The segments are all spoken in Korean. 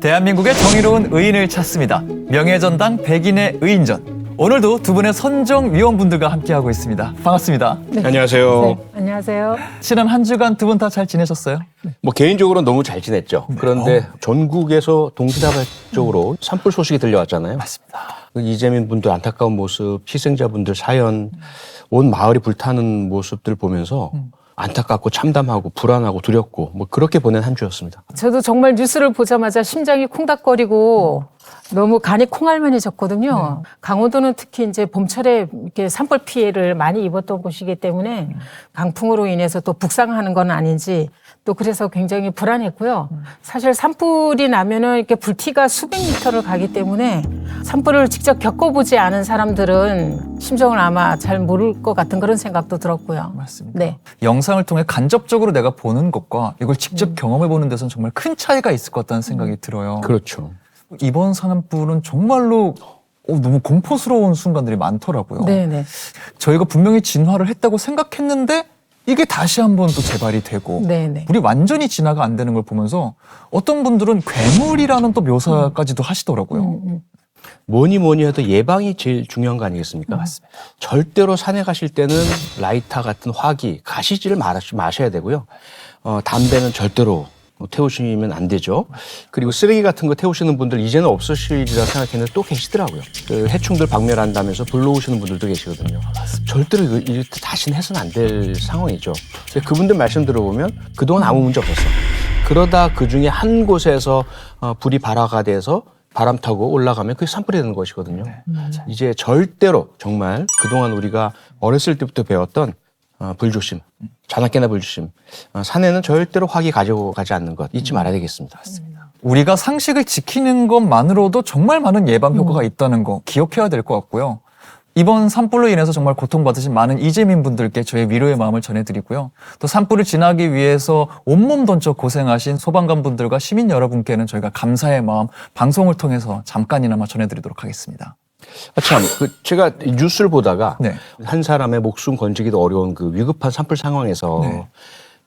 대한민국의 정의로운 의인을 찾습니다. 명예전당 백인의 의인전. 오늘도 두 분의 선정위원분들과 함께하고 있습니다. 반갑습니다. 네. 안녕하세요. 네, 안녕하세요. 지난 한 주간 두 분 다 잘 지내셨어요? 뭐 개인적으로는 너무 잘 지냈죠. 그런데 전국에서 동시다발적으로 산불 소식이 들려왔잖아요. 맞습니다. 이재민 분들 안타까운 모습, 희생자분들 사연, 온 마을이 불타는 모습들 보면서 안타깝고 참담하고 불안하고 두렵고 뭐 그렇게 보낸 한 주였습니다. 저도 정말 뉴스를 보자마자 심장이 콩닥거리고 너무 간이 콩알만해졌거든요. 강원도는 특히 이제 봄철에 이렇게 산불 피해를 많이 입었던 곳이기 때문에 강풍으로 인해서 또 북상하는 건 아닌지 또 그래서 굉장히 불안했고요. 사실 산불이 나면은 이렇게 불티가 수백 미터를 가기 때문에 산불을 직접 겪어보지 않은 사람들은 심정을 아마 잘 모를 것 같은 그런 생각도 들었고요. 맞습니다. 네. 영상을 통해 간접적으로 내가 보는 것과 이걸 직접 경험해보는 데서는 정말 큰 차이가 있을 것 같다는 생각이 들어요. 그렇죠. 이번 산불은 정말로 너무 공포스러운 순간들이 많더라고요. 네네. 저희가 분명히 진화를 했다고 생각했는데 이게 다시 한번 또 재발이 되고 네네. 우리 완전히 진화가 안 되는 걸 보면서 어떤 분들은 괴물이라는 또 묘사까지도 하시더라고요. 뭐니 해도 예방이 제일 중요한 거 아니겠습니까? 맞습니다. 절대로 산에 가실 때는 라이터 같은 화기, 가시지를 마셔야 되고요. 담배는 절대로 태우시면 안 되죠. 그리고 쓰레기 같은 거 태우시는 분들 이제는 없으시리라 생각했는데 또 계시더라고요. 그 해충들 박멸한다면서 불러오시는 분들도 계시거든요. 절대로 이렇게 다시는 해서는 안 될 상황이죠. 근데 그분들 말씀 들어보면 그동안 아무 문제 없었어. 그러다 그중에 한 곳에서 불이 발화가 돼서 바람 타고 올라가면 그게 산불이 되는 것이거든요. 이제 절대로 정말 그동안 우리가 어렸을 때부터 배웠던 불조심, 자나깨나 불조심. 산에는 절대로 화기 가지고 가지 않는 것 잊지 말아야 되겠습니다. 우리가 상식을 지키는 것만으로도 정말 많은 예방 효과가 있다는 거 기억해야 될 것 같고요. 이번 산불로 인해서 정말 고통받으신 많은 이재민 분들께 저의 위로의 마음을 전해드리고요. 또 산불을 지나기 위해서 온몸 던져 고생하신 소방관 분들과 시민 여러분께는 저희가 감사의 마음 방송을 통해서 잠깐이나마 전해드리도록 하겠습니다. 참, 제가 뉴스를 보다가 네. 한 사람의 목숨 건지기도 어려운 그 위급한 산불 상황에서 네.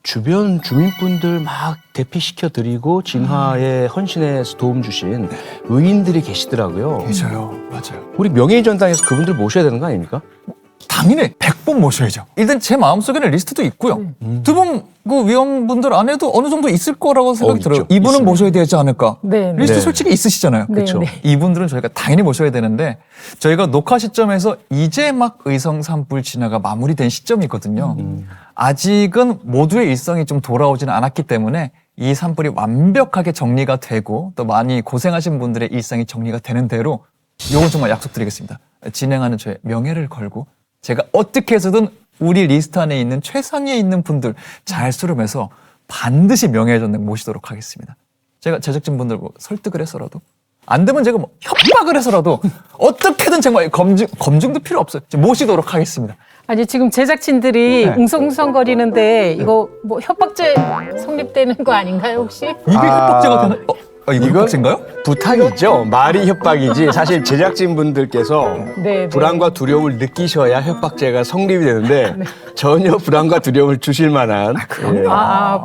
주변 주민분들 막 대피시켜 드리고 진화에 헌신해서 도움 주신 의인들이 계시더라고요. 계셔요. 맞아요. 우리 명예의 전당에서 그분들 모셔야 되는 거 아닙니까? 당연히 100번 모셔야죠. 일단 제 마음속에는 리스트도 있고요. 두 분 그 위원분들 안에도 어느 정도 있을 거라고 생각이 들어요. 있죠. 이분은 있습니다. 모셔야 되지 않을까. 네. 리스트 네. 솔직히 있으시잖아요. 네, 그렇죠. 네. 이분들은 저희가 당연히 모셔야 되는데 저희가 녹화 시점에서 이제 막 의성 산불 진화가 마무리된 시점이거든요. 아직은 모두의 일상이 좀 돌아오지는 않았기 때문에 이 산불이 완벽하게 정리가 되고 또 많이 고생하신 분들의 일상이 정리가 되는 대로 요건 정말 약속드리겠습니다. 진행하는 저의 명예를 걸고 제가 어떻게 해서든 우리 리스트 안에 있는 최상위에 있는 분들 잘 수렴해서 반드시 명예의 전당 모시도록 하겠습니다. 제가 제작진분들 뭐 설득을 해서라도 안 되면 제가 뭐 협박을 해서라도 어떻게든 정말 검증도 필요 없어요. 모시도록 하겠습니다. 아니 지금 제작진들이 네. 웅성웅성거리는데 이거 뭐 협박죄 성립되는 거 아닌가요 혹시? 이게 협박죄가 되나? 이거 협박죄인가요? 부탁이죠. 말이 협박이지. 사실 제작진분들께서 네. 불안과 두려움을 느끼셔야 협박죄가 성립이 되는데 전혀 불안과 두려움을 주실 만한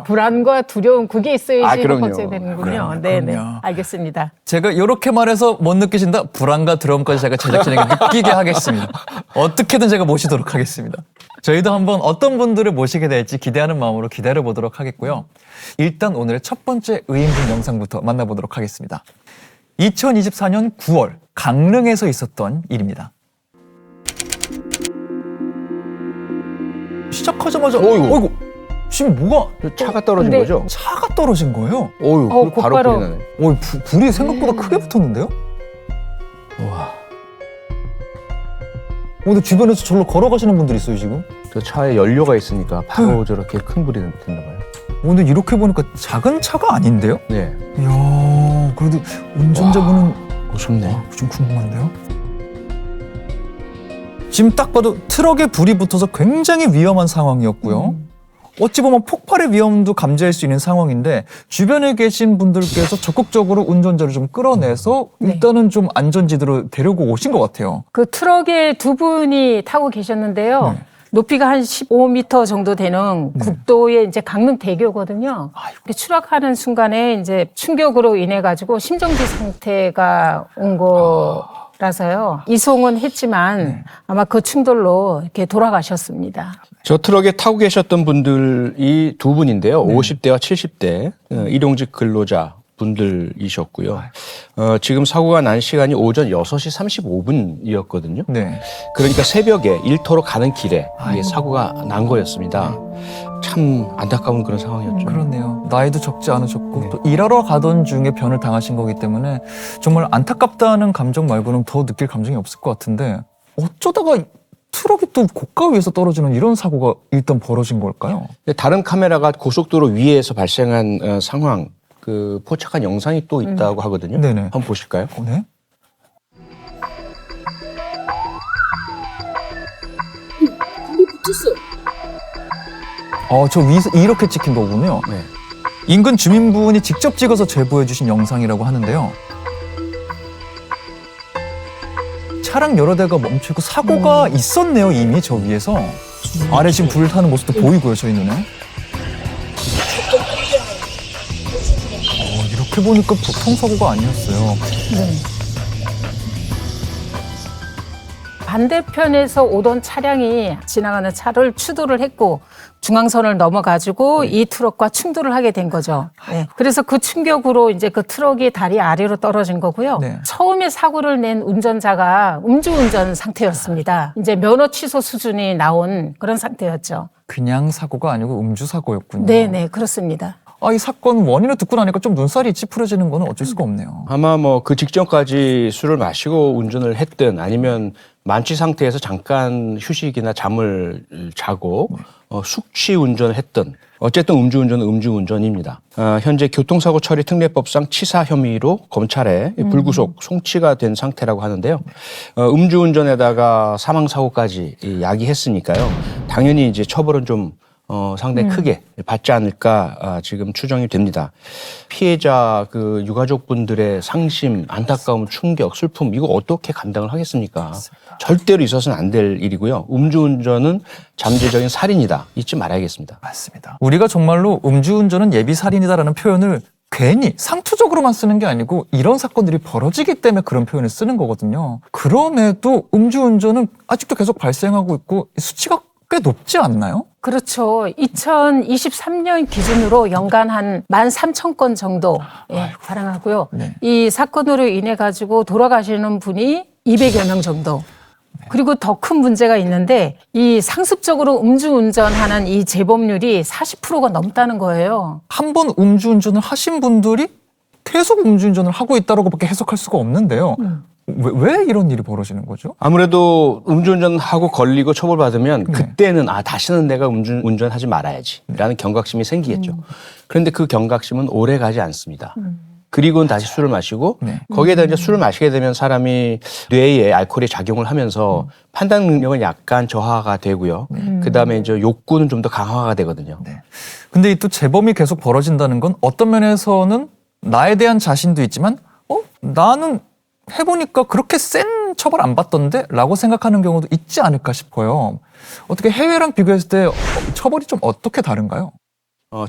불안과 두려움 그게 있어야지 그럼요. 협박죄 되는군요. 네네. 그럼요. 알겠습니다. 제가 이렇게 말해서 못 느끼신다? 불안과 두려움까지 제가 제작진에게 느끼게 하겠습니다. 어떻게든 제가 모시도록 하겠습니다. 저희도 한번 어떤 분들을 모시게 될지 기대하는 마음으로 기다려보도록 하겠고요. 일단 오늘의 첫 번째 의인분 영상부터 만나보도록 하겠습니다. 2024년 9월 강릉에서 있었던 일입니다. 시작하자마자 어이구 지금 뭐가 차가 떨어진 네. 거죠? 차가 떨어진 거예요? 어유, 바로 곧바로. 불이 나네. 불이 생각보다 크게 붙었는데요? 와, 근데 주변에서 절로 걸어가시는 분들이 있어요 지금? 저 차에 연료가 있으니까 바로 저렇게 큰 불이 됐나 봐요. 근데 이렇게 보니까 작은 차가 아닌데요? 네, 이야, 그래도 운전자분은 무섭네. 좀 궁금한데요? 지금 딱 봐도 트럭에 불이 붙어서 굉장히 위험한 상황이었고요. 어찌 보면 폭발의 위험도 감지할 수 있는 상황인데 주변에 계신 분들께서 적극적으로 운전자를 좀 끌어내서 네. 일단은 좀 안전지대로 데리고 오신 것 같아요. 그 트럭에 두 분이 타고 계셨는데요. 네. 높이가 한 15m 정도 되는 국도의 이제 강릉대교거든요. 이렇게 추락하는 순간에 이제 충격으로 인해 가지고 심정지 상태가 온 거라서요. 이송은 했지만 아마 그 충돌로 이렇게 돌아가셨습니다. 저 트럭에 타고 계셨던 분들이 두 분인데요. 50대와 70대 일용직 근로자 분들이셨고요. 지금 사고가 난 시간이 오전 6시 35분이었거든요. 네. 그러니까 새벽에 일터로 가는 길에 이게 사고가 난 거였습니다. 참 안타까운 그런 상황이었죠. 그렇네요. 나이도 적지 않으셨고 또 일하러 가던 중에 변을 당하신 거기 때문에 정말 안타깝다는 감정 말고는 더 느낄 감정이 없을 것 같은데 어쩌다가 트럭이 또 고가 위에서 떨어지는 이런 사고가 일단 벌어진 걸까요? 다른 카메라가 고속도로 위에서 발생한 상황, 그 포착한 영상이 또 있다고 하거든요. 네네. 한번 보실까요? 네. 저 위에서 이렇게 찍힌 거군요. 네. 인근 주민분이 직접 찍어서 제보해 주신 영상이라고 하는데요. 차량 여러 대가 멈추고 사고가 있었네요, 이미 저 위에서. 아래 지금 불을 타는 모습도 보이고요, 저희 눈에. 이렇게 보니까 보통 사고가 아니었어요. 반대편에서 오던 차량이 지나가는 차를 추돌을 했고 중앙선을 넘어가지고 이 트럭과 충돌을 하게 된 거죠. 네. 그래서 그 충격으로 이제 그 트럭이 다리 아래로 떨어진 거고요. 네. 처음에 사고를 낸 운전자가 음주운전 상태였습니다. 이제 면허 취소 수준이 나온 그런 상태였죠. 그냥 사고가 아니고 음주 사고였군요. 네, 그렇습니다. 이 사건 원인을 듣고 나니까 좀 눈살이 찌푸려지는 건 어쩔 수가 없네요. 아마 뭐 그 직전까지 술을 마시고 운전을 했든 아니면 만취 상태에서 잠깐 휴식이나 잠을 자고 숙취 운전을 했든 어쨌든 음주운전은 음주운전입니다. 현재 교통사고 처리 특례법상 치사 혐의로 검찰에 불구속 송치가 된 상태라고 하는데요. 음주운전에다가 사망사고까지 야기했으니까요. 당연히 이제 처벌은 좀 상당히 크게 받지 않을까 지금 추정이 됩니다. 피해자 그 유가족분들의 상심, 안타까움, 충격, 슬픔 이거 어떻게 감당을 하겠습니까? 절대로 있어서는 안 될 일이고요. 음주운전은 잠재적인 살인이다. 잊지 말아야겠습니다. 맞습니다. 우리가 정말로 음주운전은 예비살인이다라는 표현을 괜히 상투적으로만 쓰는 게 아니고 이런 사건들이 벌어지기 때문에 그런 표현을 쓰는 거거든요. 그럼에도 음주운전은 아직도 계속 발생하고 있고 수치가 꽤 높지 않나요? 그렇죠. 2023년 기준으로 연간 한 13,000건 정도 발생하고요. 네. 이 사건으로 인해 가지고 돌아가시는 분이 200여 명 정도. 그리고 더 큰 문제가 있는데 이 상습적으로 음주운전하는 이 재범률이 40%가 넘다는 거예요. 한 번 음주운전을 하신 분들이 계속 음주운전을 하고 있다라고밖에 해석할 수가 없는데요. 왜 이런 일이 벌어지는 거죠? 아무래도 음주운전하고 걸리고 처벌받으면 그때는 다시는 내가 음주운전하지 말아야지라는 경각심이 생기겠죠. 그런데 그 경각심은 오래 가지 않습니다. 그리고는 다시 술을 마시고 거기에다 이제 술을 마시게 되면 사람이 뇌에 알코올이 작용을 하면서 판단 능력은 약간 저하가 되고요. 그다음에 이제 욕구는 좀 더 강화가 되거든요. 근데 이 또 재범이 계속 벌어진다는 건 어떤 면에서는 나에 대한 자신도 있지만 나는 해보니까 그렇게 센 처벌 안 받던데? 라고 생각하는 경우도 있지 않을까 싶어요. 어떻게 해외랑 비교했을 때 처벌이 좀 어떻게 다른가요?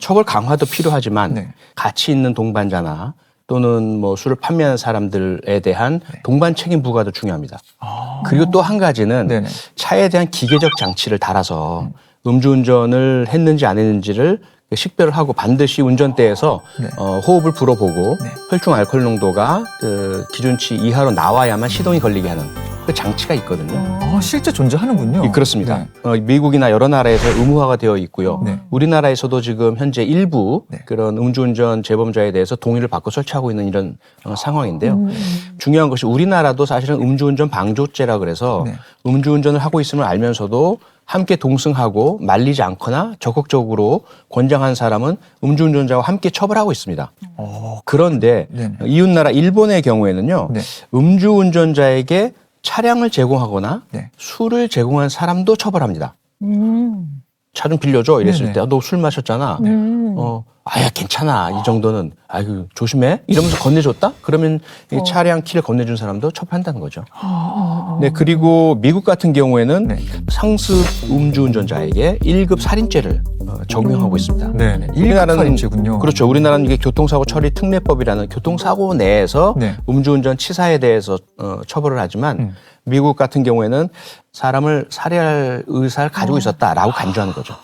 처벌 강화도 필요하지만 가치 있는 동반자나 또는 뭐 술을 판매하는 사람들에 대한 동반 책임 부과도 중요합니다. 그리고 또 한 가지는 차에 대한 기계적 장치를 달아서 음주운전을 했는지 안 했는지를 식별을 하고 반드시 운전대에서 호흡을 불어보고 혈중 알코올 농도가 그 기준치 이하로 나와야만 시동이 걸리게 하는 그 장치가 있거든요. 실제 존재하는군요. 그렇습니다. 미국이나 여러 나라에서 의무화가 되어 있고요. 우리나라에서도 지금 현재 일부 그런 음주운전 재범자에 대해서 동의를 받고 설치하고 있는 이런 상황인데요. 중요한 것이 우리나라도 사실은 음주운전 방조죄라 그래서 음주운전을 하고 있음을 알면서도 함께 동승하고 말리지 않거나 적극적으로 권장한 사람은 음주운전자와 함께 처벌하고 있습니다. 그런데 이웃나라 일본의 경우에는요. 음주운전자에게 차량을 제공하거나 술을 제공한 사람도 처벌합니다. 차 좀 빌려줘 이랬을 네네. 때 너 술 마셨잖아. 아야 괜찮아 이 정도는 아유 조심해 이러면서 건네줬다? 그러면 이 차량 키를 건네준 사람도 처벌한다는 거죠. 네 그리고 미국 같은 경우에는 네. 상습 음주운전자에게 1급 살인죄를 적용하고 있습니다. 네. 1급 살인죄군요. 그렇죠. 우리나라는 이게 교통사고 처리 특례법이라는 교통사고 내에서 네. 음주운전 치사에 대해서 처벌을 하지만 미국 같은 경우에는 사람을 살해할 의사를 가지고 있었다라고 간주하는 거죠.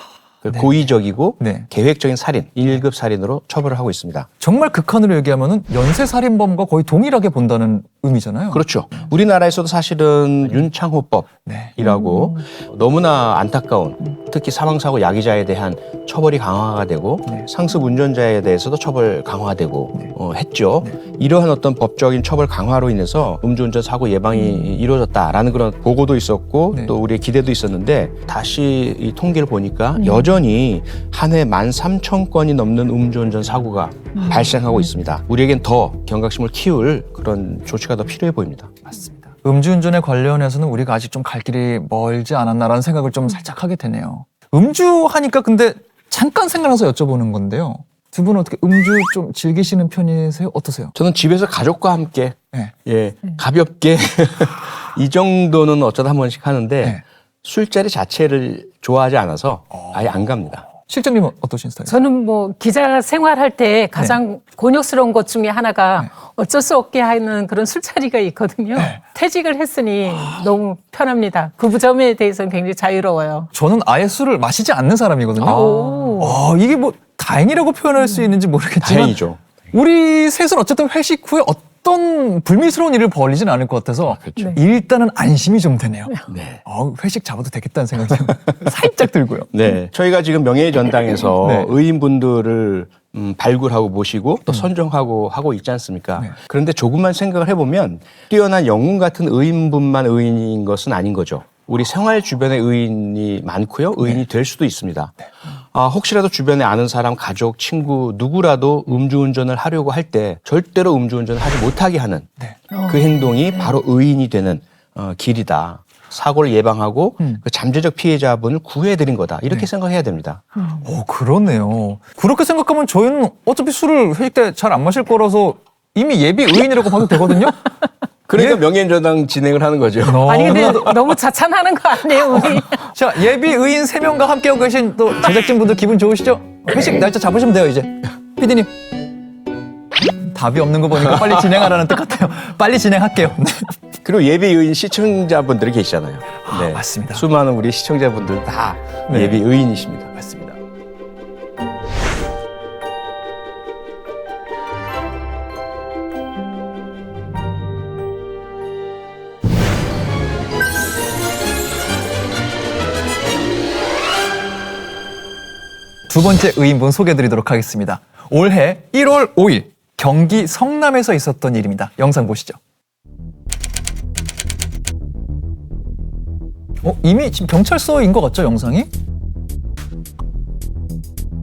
고의적이고 네. 계획적인 살인, 1급 살인으로 처벌을 하고 있습니다. 정말 극한으로 얘기하면은 연쇄살인범과 거의 동일하게 본다는 의미잖아요. 그렇죠. 우리나라에서도 사실은 윤창호법이라고 너무나 안타까운 특히 사망사고 야기자에 대한 처벌이 강화가 되고 상습 운전자에 대해서도 처벌 강화되고 했죠. 이러한 어떤 법적인 처벌 강화로 인해서 음주운전 사고 예방이 이루어졌다라는 그런 보고도 있었고 네. 또 우리의 기대도 있었는데 다시 이 통계를 보니까 여전히 한 해 13,000건이 넘는 음주운전 사고가 발생하고 있습니다. 우리에겐 더 경각심을 키울 그런 조치가 더 필요해 보입니다. 맞습니다. 음주운전에 관련해서는 우리가 아직 좀 갈 길이 멀지 않았나라는 생각을 좀 살짝 하게 되네요. 음주하니까 근데 잠깐 생각나서 여쭤보는 건데요. 두 분은 어떻게 음주 좀 즐기시는 편이세요? 어떠세요? 저는 집에서 가족과 함께 네. 예, 가볍게 이 정도는 어쩌다 한 번씩 하는데 네. 술자리 자체를 좋아하지 않아서 아예 안 갑니다. 실장님은 어떠신 스타일이세요? 저는 뭐 기자 생활할 때 가장 곤욕스러운 것 중에 하나가 어쩔 수 없게 하는 그런 술자리가 있거든요. 퇴직을 했으니 너무 편합니다. 그 점에 대해서는 굉장히 자유로워요. 저는 아예 술을 마시지 않는 사람이거든요. 이게 뭐 다행이라고 표현할 수 있는지 모르겠지만 다행이죠. 우리 셋은 어쨌든 회식 후에 어떤 불미스러운 일을 벌이지는 않을 것 같아서 그렇죠. 일단은 안심이 좀 되네요. 네. 회식 잡아도 되겠다는 생각이 좀 살짝 들고요. 네. 저희가 지금 명예의 전당에서 네. 의인분들을 발굴하고 모시고 또 선정하고 하고 있지 않습니까? 네. 그런데 조금만 생각을 해보면 뛰어난 영웅 같은 의인분만 의인인 것은 아닌 거죠. 우리 생활 주변에 의인이 많고요. 의인이 될 수도 있습니다. 혹시라도 주변에 아는 사람, 가족, 친구 누구라도 음주운전을 하려고 할 때 절대로 음주운전을 하지 못하게 하는 그 행동이 바로 의인이 되는 길이다. 사고를 예방하고 그 잠재적 피해자분을 구해드린 거다. 이렇게 생각해야 됩니다. 그러네요. 그렇게 생각하면 저희는 어차피 술을 회식 때 잘 안 마실 거라서 이미 예비 의인이라고 봐도 되거든요. 그러니까 명예의 전당 진행을 하는 거죠. 아니 근데 너무 자찬하는 거 아니에요 우리? 자, 예비 의인 3명과 함께하고 계신 또 제작진분들 기분 좋으시죠? 회식 날짜 잡으시면 돼요, 이제. PD님. 답이 없는 거 보니까 빨리 진행하라는 뜻 같아요. 빨리 진행할게요. 네. 그리고 예비 의인 시청자분들이 계시잖아요. 네. 맞습니다. 수많은 우리 시청자분들 다 네. 예비 의인이십니다. 맞습니다. 두 번째 의인분 소개해드리도록 하겠습니다. 올해 1월 5일 경기 성남에서 있었던 일입니다. 영상 보시죠. 이미 지금 경찰서인 것 같죠, 영상이?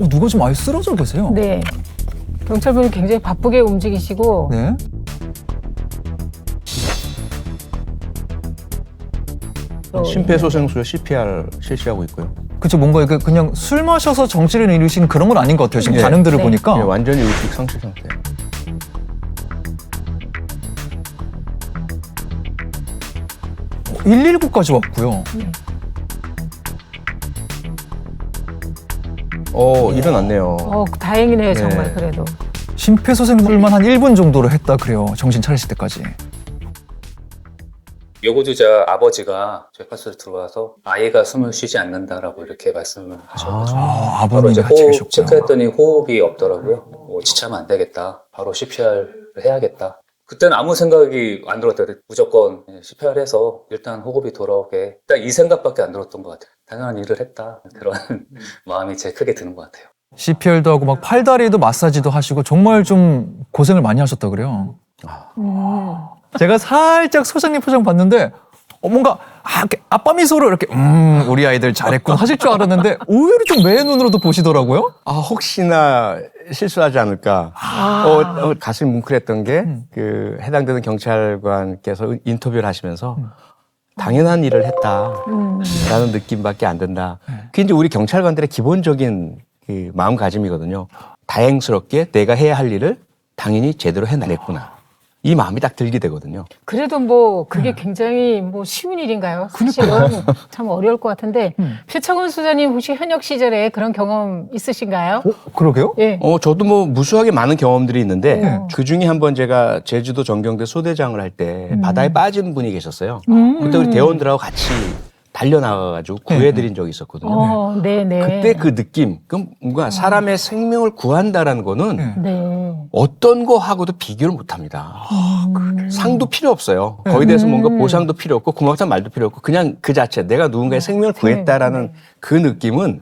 누가 좀 아예 쓰러져 계세요. 네. 경찰분이 굉장히 바쁘게 움직이시고 네. 심폐소생술 CPR 실시하고 있고요. 그쵸, 뭔가 그냥 술 마셔서 정치를 이루신 그런 건 아닌 것 같아요. 지금 네. 반응들을 네. 보니까. 네, 완전히 의식 상실 상태예요. 어, 119까지 왔고요. 일어났네요. 다행이네요 네. 정말 그래도. 심폐소생술만 한 1분 정도로 했다 그래요. 정신 차리실 때까지. 요구주자 아버지가 저희 파트에 들어와서 아이가 숨을 쉬지 않는다라고 이렇게 말씀을 하셔가지고 바로 아버님이 이제 같이 호흡 계셨구나. 체크했더니 호흡이 없더라고요. 지체하면 안 되겠다. 바로 CPR을 해야겠다. 그때는 아무 생각이 안 들었대요. 무조건 CPR 해서 일단 호흡이 돌아오게. 딱 이 생각밖에 안 들었던 것 같아요. 당연한 일을 했다. 그런 마음이 제일 크게 드는 것 같아요. CPR도 하고 막 팔다리도 마사지도 하시고 정말 좀 고생을 많이 하셨다 그래요. 제가 살짝 소장님 표정 봤는데 뭔가 이렇게 아빠 미소로 이렇게 우리 아이들 잘했군 하실 줄 알았는데 의외로 좀 매의 눈으로도 보시더라고요. 혹시나 실수하지 않을까. 가슴이 뭉클했던 게 그 해당되는 경찰관께서 인터뷰를 하시면서 당연한 일을 했다라는 느낌밖에 안 든다. 그게 이제 우리 경찰관들의 기본적인 그 마음가짐이거든요. 다행스럽게 내가 해야 할 일을 당연히 제대로 해냈구나. 이 마음이 딱 들게 되거든요. 그래도 뭐 그게 굉장히 뭐 쉬운 일인가요? 사실은 참 어려울 것 같은데 표창원 소장님 혹시 현역 시절에 그런 경험 있으신가요? 그러게요? 예. 저도 뭐 무수하게 많은 경험들이 있는데 네. 그 중에 한번 제가 제주도 전경대 소대장을 할 때 바다에 빠진 분이 계셨어요. 그때 우리 대원들하고 같이 달려나가가지고 구해드린 적이 있었거든요. 네네. 그때 그 느낌, 그럼 뭔가 사람의 생명을 구한다라는 거는 네. 어떤 거하고도 비교를 못합니다. 상도 필요 없어요. 거기에 대해서 뭔가 보상도 필요 없고 고맙다는 말도 필요 없고 그냥 그 자체 내가 누군가의 생명을 구했다라는 그 느낌은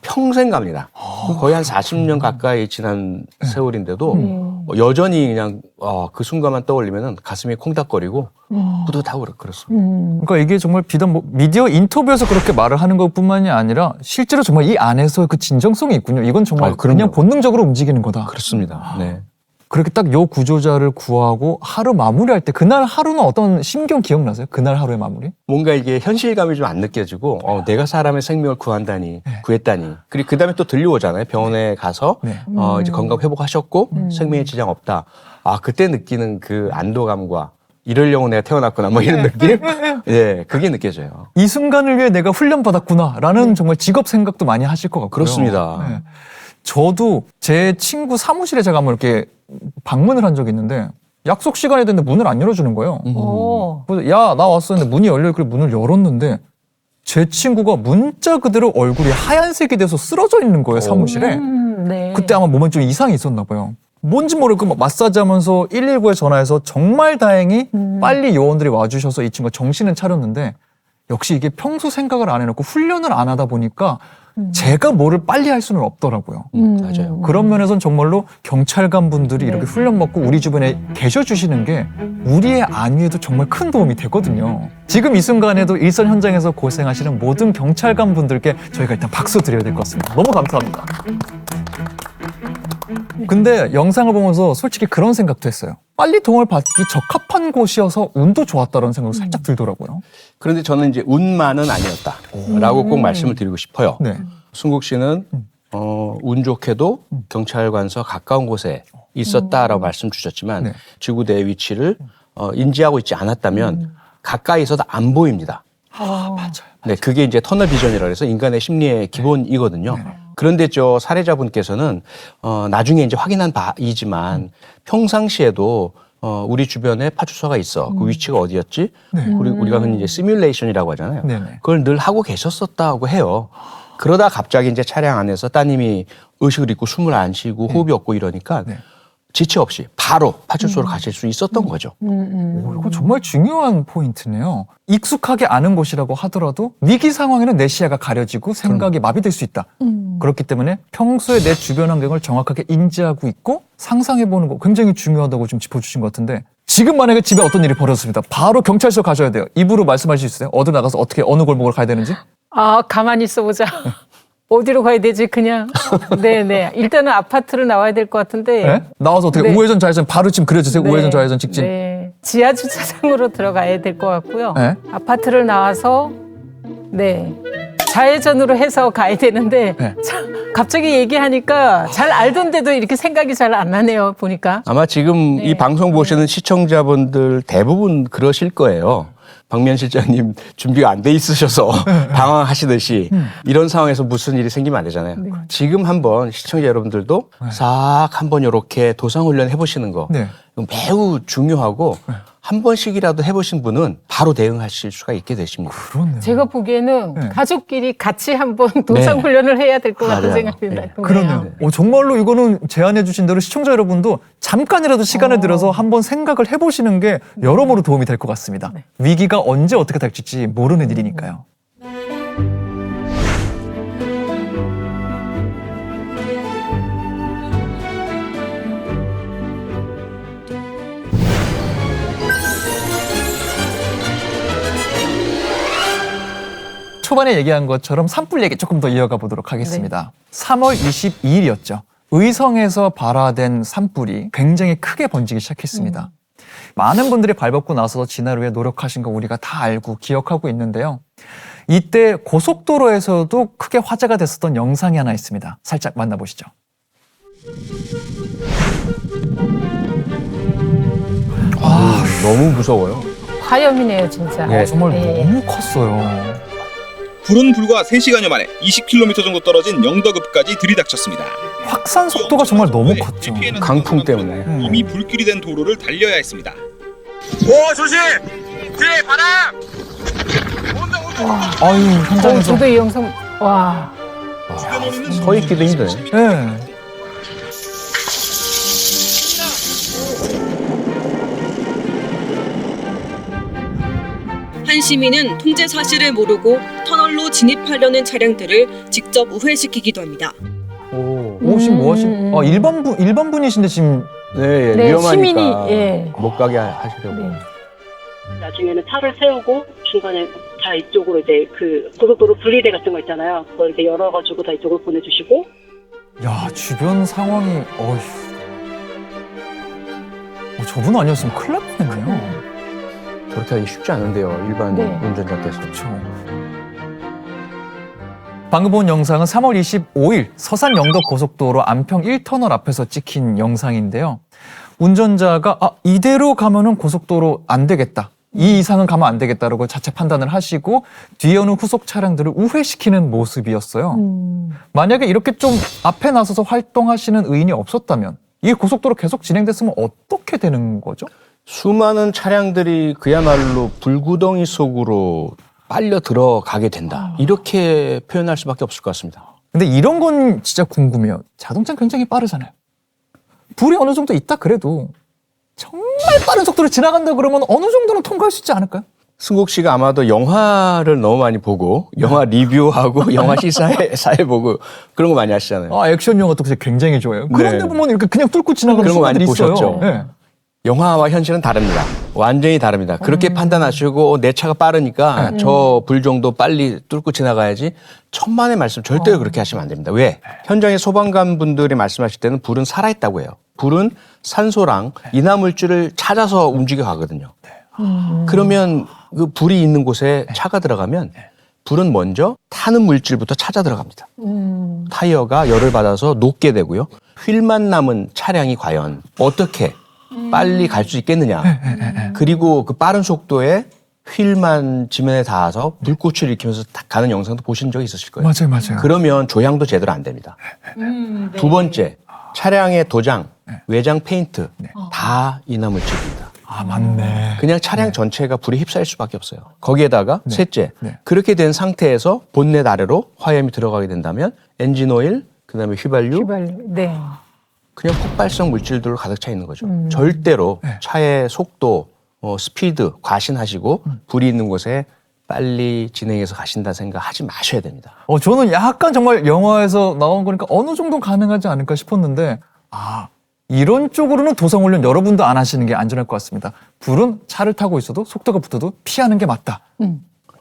평생 갑니다. 거의 한 40년 가까이 지난 세월인데도 여전히 그냥 그 순간만 떠올리면 가슴이 콩닥거리고 뿌듯하고 그렇습니다. 그러니까 이게 정말 비단 뭐 미디어 인터뷰에서 그렇게 말을 하는 것뿐만이 아니라 실제로 정말 이 안에서 그 진정성이 있군요. 이건 정말 그럼요. 그냥 본능적으로 움직이는 거다. 그렇습니다. 네. 그렇게 딱 요 구조자를 구하고 하루 마무리할 때 그날 하루는 어떤 심경 기억나세요? 그날 하루의 마무리? 뭔가 이게 현실감이 좀 안 느껴지고 내가 사람의 생명을 구했다니 그리고 그 다음에 또 들려오잖아요. 병원에 가서 네. 이제 건강 회복하셨고 생명에 지장 없다. 그때 느끼는 그 안도감과 이러려고 내가 태어났구나 뭐 이런 느낌? 예, 그게 느껴져요. 이 순간을 위해 내가 훈련받았구나라는 정말 직업 생각도 많이 하실 것 같고요. 그렇습니다. 네. 저도 제 친구 사무실에 제가 한번 이렇게 방문을 한 적이 있는데 약속 시간이 됐는데 문을 안 열어주는 거예요. 그래서 야, 나 왔어 했는데 문이 열려 있길래 문을 열었는데 제 친구가 문자 그대로 얼굴이 하얀색이 돼서 쓰러져 있는 거예요, 사무실에. 네. 그때 아마 몸에 좀 이상이 있었나 봐요. 뭔지 모르고 막 마사지 하면서 119에 전화해서 정말 다행히 빨리 요원들이 와주셔서 이 친구가 정신은 차렸는데 역시 이게 평소 생각을 안 해놓고 훈련을 안 하다 보니까 제가 뭐를 빨리 할 수는 없더라고요. 맞아요. 그런 면에서는 정말로 경찰관 분들이 이렇게 훈련 받고 우리 주변에 계셔주시는 게 우리의 안위에도 정말 큰 도움이 되거든요. 지금 이 순간에도 일선 현장에서 고생하시는 모든 경찰관 분들께 저희가 일단 박수 드려야 될 것 같습니다. 너무 감사합니다. 근데 영상을 보면서 솔직히 그런 생각도 했어요. 빨리 동을 받기 적합한 곳이어서 운도 좋았다는 생각이 살짝 들더라고요. 그런데 저는 이제 운만은 아니었다라고 꼭 말씀을 드리고 싶어요. 네. 순국 씨는 운 좋게도 경찰관서 가까운 곳에 있었다라고 말씀 주셨지만 네. 지구대의 위치를 인지하고 있지 않았다면 가까이서도 안 보입니다. 맞아요. 네, 그게 이제 터널 비전이라고 해서 인간의 심리의 기본이거든요. 그런데 저 살해자분께서는 나중에 이제 확인한 바이지만 평상시에도 우리 주변에 파출소가 있어. 그 위치가 어디였지? 우리가 흔히 이제 시뮬레이션이라고 하잖아요. 네네. 그걸 늘 하고 계셨었다고 해요. 그러다 갑자기 이제 차량 안에서 따님이 의식을 잃고 숨을 안 쉬고 호흡이 없고 이러니까 지체 없이 바로 파출소로 가실 수 있었던 거죠. 이거 정말 중요한 포인트네요. 익숙하게 아는 곳이라고 하더라도 위기 상황에는 내 시야가 가려지고 생각이 마비될 수 있다. 그렇기 때문에 평소에 내 주변 환경을 정확하게 인지하고 있고 상상해보는 거 굉장히 중요하다고 좀 짚어주신 것 같은데 지금 만약에 집에 어떤 일이 벌어졌습니다. 바로 경찰서 가셔야 돼요. 입으로 말씀하실 수 있어요? 어디로 나가서 어떻게 어느 골목으로 가야 되는지? 가만히 있어보자. 어디로 가야 되지? 그냥. 네네. 일단은 아파트를 나와야 될 것 같은데. 네? 나와서 어떻게 네. 우회전 좌회전 바로 지금 그려주세요. 네. 우회전 좌회전 직진. 네. 지하 주차장으로 들어가야 될 것 같고요. 네. 아파트를 나와서 좌회전으로 해서 가야 되는데 네. 참, 갑자기 얘기하니까 잘 알던데도 이렇게 생각이 잘 안 나네요. 보니까. 아마 지금 이 방송 보시는 시청자분들 대부분 그러실 거예요. 박미연 실장님 준비가 안 돼 있으셔서 방황하시듯이 이런 상황에서 무슨 일이 생기면 안 되잖아요. 지금 한번 시청자 여러분들도 싹 한번 이렇게 도상훈련 해보시는 거 네. 매우 중요하고 한 번씩이라도 해보신 분은 바로 대응하실 수가 있게 되십니다. 그렇네요. 제가 보기에는 네. 가족끼리 같이 한번 도상훈련을 해야 될 것 같은 맞아요. 생각이 네. 드네요. 그러네요. 정말로 이거는 제안해 주신 대로 시청자 여러분도 잠깐이라도 시간을 들여서 한번 생각을 해보시는 게 여러모로 도움이 될 것 같습니다. 위기가 언제 어떻게 닥칠지 모르는 일이니까요. 초반에 얘기한 것처럼 산불 얘기 조금 더 이어가 보도록 하겠습니다. 3월 22일이었죠. 의성에서 발화된 산불이 굉장히 크게 번지기 시작했습니다. 많은 분들이 발벗고 나서서 진화를 위해 노력하신 거 우리가 다 알고 기억하고 있는데요. 이때 고속도로에서도 크게 화제가 됐었던 영상이 하나 있습니다. 살짝 만나보시죠. 너무 무서워요. 화염이네요, 진짜. 예, 정말 예. 너무 컸어요. 불은 불과 3시간여 만에 20km 정도 떨어진 영덕읍까지 들이닥쳤습니다. 확산 속도가 정말 너무 컸죠. 강풍 때문에. 이미 불길이 된 도로를 달려야 했습니다. 오 조심! 뒤에 바람! 온다 온다! 아유, 현장에서. 저도 이 영상, 와. 서 있기도 힘드네. 예. 한 시민은 통제 사실을 모르고 터널로 진입하려는 차량들을 직접 우회시키기도 합니다. 오, 지금 뭐 하신, 일반 분이신데 지금. 네, 네, 위험하니까 시민이, 예. 못 가게 하시려고. 네. 나중에는 차를 세우고 중간에 다 이쪽으로 이제 그 고속도로 분리대 같은 거 있잖아요. 그걸 이렇게 열어가지고 다 이쪽으로 보내주시고. 야, 주변 상황이, 어휴. 저분 아니었으면 큰일 날 뻔했네요. 저렇게 하기 쉽지 않은데요. 일반 네. 운전자께서. 그렇죠. 방금 본 영상은 3월 25일 서산 영덕 고속도로 안평 1터널 앞에서 찍힌 영상인데요. 운전자가 이대로 가면은 고속도로 안 되겠다. 이 이상은 가면 안 되겠다라고 자체 판단을 하시고 뒤에 오는 후속 차량들을 우회시키는 모습이었어요. 만약에 이렇게 좀 앞에 나서서 활동하시는 의인이 없었다면 이 고속도로 계속 진행됐으면 어떻게 되는 거죠? 수많은 차량들이 그야말로 불구덩이 속으로 빨려 들어가게 된다. 이렇게 표현할 수밖에 없을 것 같습니다. 근데 이런 건 진짜 궁금해요. 자동차는 굉장히 빠르잖아요. 불이 어느 정도 있다 그래도 정말 빠른 속도로 지나간다 그러면 어느 정도는 통과할 수 있지 않을까요? 승국 씨가 아마도 영화를 너무 많이 보고 영화 리뷰하고 영화 시사회 보고 그런 거 많이 하시잖아요. 액션 영화도 굉장히 좋아해요. 그런데 네. 보면 이렇게 그냥 뚫고 지나가는 그런 거 많이 순간들이 있어요. 보셨죠? 네. 영화와 현실은 다릅니다. 완전히 다릅니다. 그렇게 판단하시고 내 차가 빠르니까 저 불 정도 빨리 뚫고 지나가야지 천만의 말씀 절대로 그렇게 하시면 안 됩니다. 왜? 현장의 소방관 분들이 말씀하실 때는 불은 살아있다고 해요. 불은 산소랑 인화물질을 찾아서 움직여 가거든요. 그러면 그 불이 있는 곳에 차가 들어가면 불은 먼저 타는 물질부터 찾아 들어갑니다. 타이어가 열을 받아서 녹게 되고요. 휠만 남은 차량이 과연 어떻게 빨리 갈 수 있겠느냐. 그리고 그 빠른 속도에 휠만 지면에 닿아서 불꽃을 일으키면서 가는 영상도 보신 적이 있으실 거예요. 맞아요. 그러면 조향도 제대로 안 됩니다. 두 번째, 차량의 도장, 외장 페인트 다 인화물질입니다. 맞네. 그냥 차량 전체가 불에 휩싸일 수밖에 없어요. 거기에다가 셋째, 네. 그렇게 된 상태에서 본넷 아래로 화염이 들어가게 된다면 엔진 오일, 그다음에 휘발유, 네. 그냥 폭발성 물질들로 가득 차 있는 거죠. 절대로 차의 속도, 스피드 과신하시고 불이 있는 곳에 빨리 진행해서 가신다 생각하지 마셔야 됩니다. 저는 약간 정말 영화에서 나온 거니까 어느 정도 가능하지 않을까 싶었는데 이런 쪽으로는 도성훈련 여러분도 안 하시는 게 안전할 것 같습니다. 불은 차를 타고 있어도 속도가 붙어도 피하는 게 맞다.